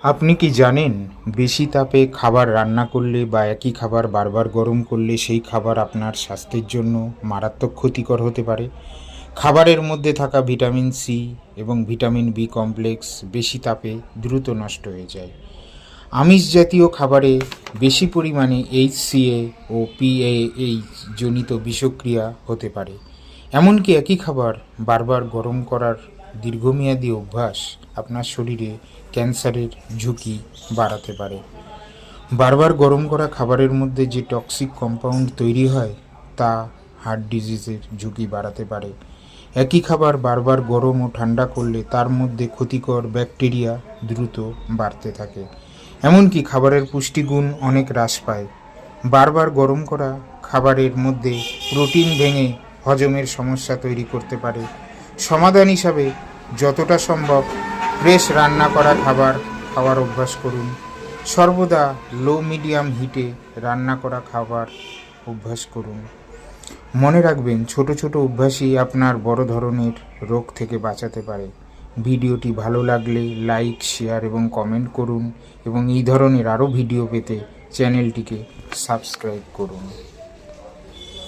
আপনি কি জানেন বেশি তাপে খাবার রান্না করলে বা একই খাবার বারবার গরম করলে সেই খাবার আপনার স্বাস্থ্যের জন্য মারাত্মক ক্ষতিকর হতে পারে। খাবারের মধ্যে থাকা ভিটামিন সি এবং ভিটামিন বি কমপ্লেক্স বেশি তাপে দ্রুত নষ্ট হয়ে যায়। আমিষ জাতীয় খাবারে বেশি পরিমাণে এইচসিএ ও পিএইচ জনিত বিষক্রিয়া হতে পারে। এমনকি একই খাবার বারবার গরম করার দীর্ঘমেয়াদী অভ্যাস আপনার শরীরে ক্যান্সারের ঝুঁকি বাড়াতে পারে। বারবার গরম করা খাবারের মধ্যে যে টক্সিক কম্পাউন্ড তৈরি হয় তা হার্ট ডিজিজের ঝুঁকি বাড়াতে পারে। একই খাবার বারবার গরম ও ঠান্ডা করলে তার মধ্যে ক্ষতিকর ব্যাকটেরিয়া দ্রুত বাড়তে থাকে। এমনকি খাবারের পুষ্টিগুণ অনেক হ্রাস পায়। বারবার গরম করা খাবারের মধ্যে প্রোটিন ভেঙে হজমের সমস্যা তৈরি করতে পারে। সমাধান হিসাবে যতটা সম্ভব ফ্রেশ রান্না করা খাবার খাওয়ার অভ্যাস করুন। সর্বদা লো মিডিয়াম হিটে রান্না করা খাবার অভ্যাস করুন। মনে রাখবেন, ছোট ছোট অভ্যাসই আপনার বড় ধরনের রোগ থেকে বাঁচাতে পারে। ভিডিওটি ভালো লাগলে লাইক, শেয়ার এবং কমেন্ট করুন এবং এই ধরনের আরও ভিডিও পেতে চ্যানেলটিকে সাবস্ক্রাইব করুন।